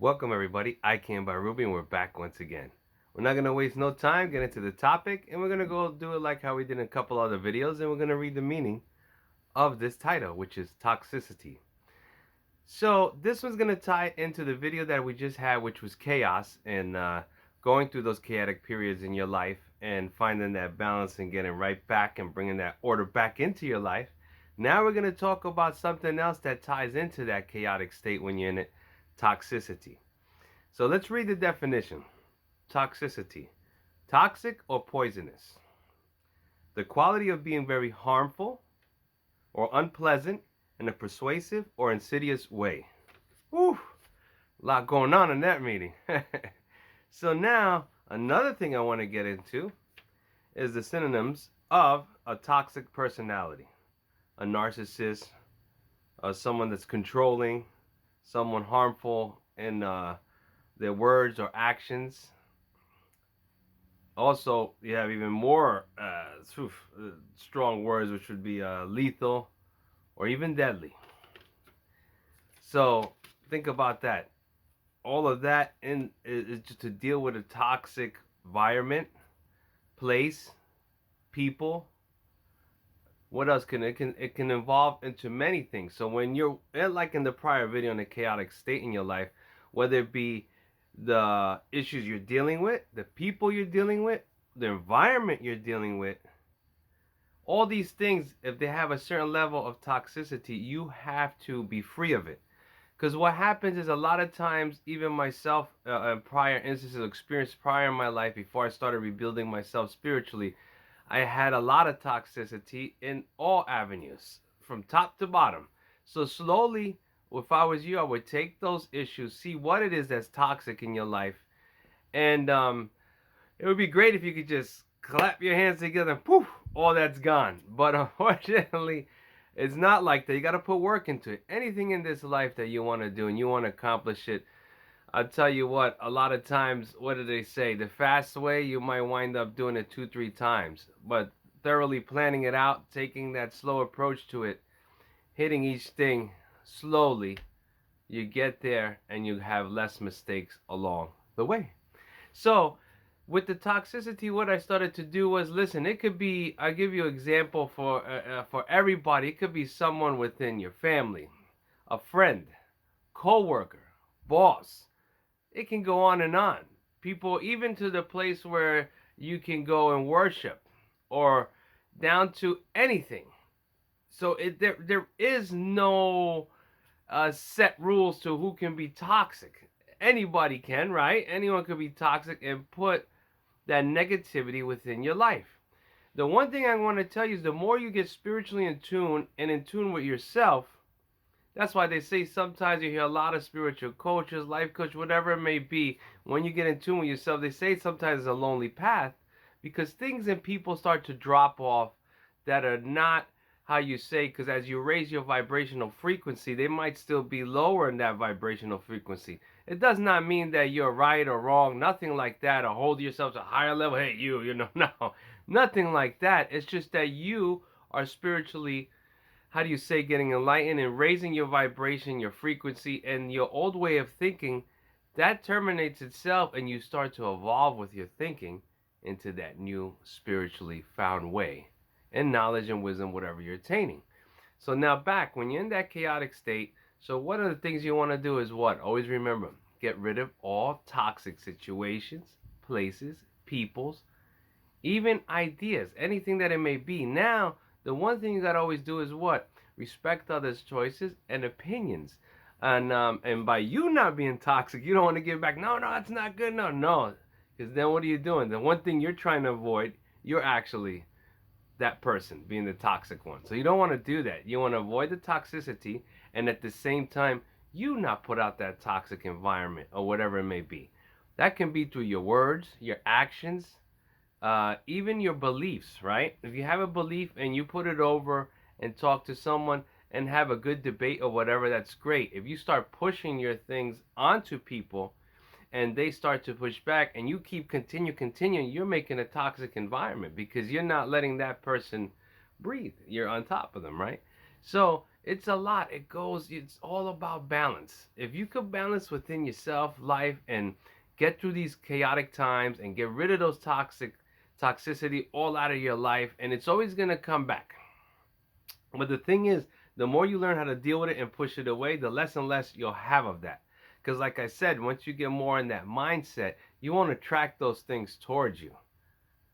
Welcome everybody, I Can by Rubey, and we're back once again. We're not going to waste no time, get into the topic, and we're going to go do it like how we did in a couple other videos, and we're going to read the meaning of this title, which is toxicity. So this one's going to tie into the video that we just had, which was chaos, and going through those chaotic periods in your life and finding that balance and getting right back and bringing that order back into your life. Now we're going to talk about something else that ties into that chaotic state when you're in it, toxicity. So let's read the definition. Toxicity. Toxic or poisonous. The quality of being very harmful or unpleasant in a persuasive or insidious way. Whew, a lot going on in that meeting. So now, another thing I want to get into is the synonyms of a toxic personality. A narcissist, someone that's controlling, someone harmful in their words or actions. Also, you have even more strong words, which would be lethal or even deadly. So think about that. All of that is just to deal with a toxic environment, place, people. What else can it can evolve into many things. So when you're like in the prior video, in a chaotic state in your life, whether it be the issues you're dealing with, the people you're dealing with, the environment you're dealing with, all these things, if they have a certain level of toxicity, you have to be free of it. Because what happens is a lot of times, even myself, prior instances of experience prior in my life, before I started rebuilding myself spiritually, I had a lot of toxicity in all avenues, from top to bottom. So slowly, if I was you, I would take those issues, see what it is that's toxic in your life, and it would be great if you could just clap your hands together and poof, all that's gone. But unfortunately, it's not like that. You got to put work into it. Anything in this life that you want to do and you want to accomplish it, I'll tell you what, a lot of times, what do they say? The fast way, you might wind up doing it 2-3 times. But thoroughly planning it out, taking that slow approach to it, hitting each thing slowly, you get there and you have less mistakes along the way. So with the toxicity, what I started to do was, listen, it could be, I'll give you an example for everybody. It could be someone within your family, a friend, co-worker, boss. It can go on and on. People, even to the place where you can go and worship, or down to anything. So there is no set rules to who can be toxic. Anybody can, right? Anyone could be toxic and put that negativity within your life. The one thing I want to tell you is the more you get spiritually in tune and in tune with yourself, that's why they say sometimes you hear a lot of spiritual coaches, life coach, whatever it may be, when you get in tune with yourself, they say sometimes it's a lonely path because things and people start to drop off that are not how you say, because as you raise your vibrational frequency, they might still be lower in that vibrational frequency. It does not mean that you're right or wrong, nothing like that, or hold yourself to a higher level. Hey, you know, no, nothing like that. It's just that you are spiritually, how do you say, getting enlightened and raising your vibration, your frequency, and your old way of thinking, that terminates itself and you start to evolve with your thinking into that new spiritually found way and knowledge and wisdom, whatever you're attaining. So now back, when you're in that chaotic state, so one of the things you want to do is what? Always remember, get rid of all toxic situations, places, peoples, even ideas, anything that it may be. Now, the one thing you got to always do is what? Respect others' choices and opinions. And by you not being toxic, you don't want to give back, no, that's not good, no. Because then what are you doing? The one thing you're trying to avoid, you're actually that person being the toxic one. So you don't want to do that. You want to avoid the toxicity, and at the same time, you not put out that toxic environment or whatever it may be. That can be through your words, your actions, even your beliefs, right? If you have a belief and you put it over and talk to someone and have a good debate or whatever, that's great. If you start pushing your things onto people and they start to push back and you keep continuing, you're making a toxic environment because you're not letting that person breathe. You're on top of them, right? So It's a lot. It's all about balance. If you could balance within yourself, life, and get through these chaotic times and get rid of those toxicity all out of your life, and it's always going to come back. But the thing is, the more you learn how to deal with it and push it away, the less and less you'll have of that. Because, like I said, once you get more in that mindset, you won't attract those things towards you.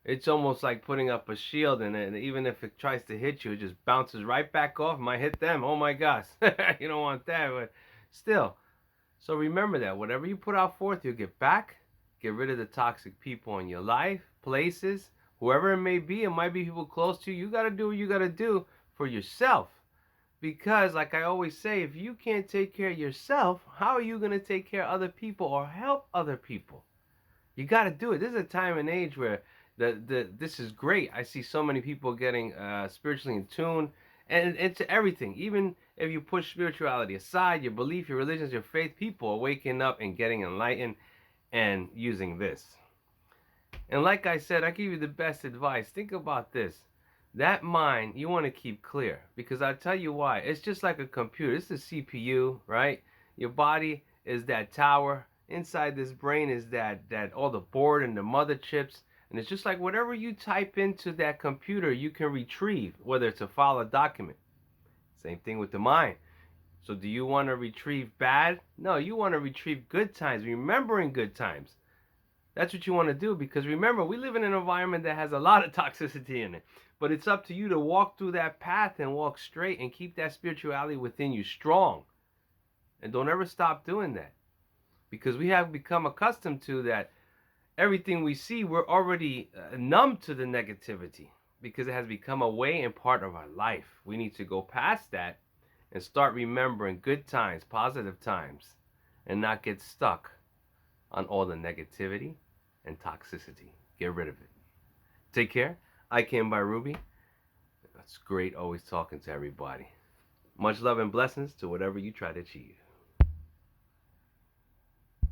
It's almost like putting up a shield, and even if it tries to hit you, it just bounces right back off. Might hit them. Oh my gosh. You don't want that, but still. So remember that. Whatever you put out forth, you'll get back. Get rid of the toxic people in your life, places, whoever it may be. It might be people close to you. You got to do what you got to do for yourself. Because, like I always say, if you can't take care of yourself, how are you going to take care of other people or help other people? You got to do it. This is a time and age where this is great. I see so many people getting spiritually in tune and into everything. Even if you push spirituality aside, your belief, your religions, your faith, people are waking up and getting enlightened and using this. And like I said, I give you the best advice. Think about this. That mind you want to keep clear, because I'll tell you why. It's just like a computer. It's the CPU, right? Your body is that tower. Inside this brain is that all the board and the mother chips. And it's just like whatever you type into that computer, you can retrieve, whether it's a file or document. Same thing with the mind. So do you want to retrieve bad? No, you want to retrieve good times, remembering good times. That's what you want to do, because remember, we live in an environment that has a lot of toxicity in it. But it's up to you to walk through that path and walk straight and keep that spirituality within you strong. And don't ever stop doing that. Because we have become accustomed to that. Everything we see, we're already numb to the negativity because it has become a way and part of our life. We need to go past that and start remembering good times, positive times, and not get stuck on all the negativity and toxicity. Get rid of it. Take care. I came by Rubey. It's great always talking to everybody. Much love and blessings to whatever you try to achieve.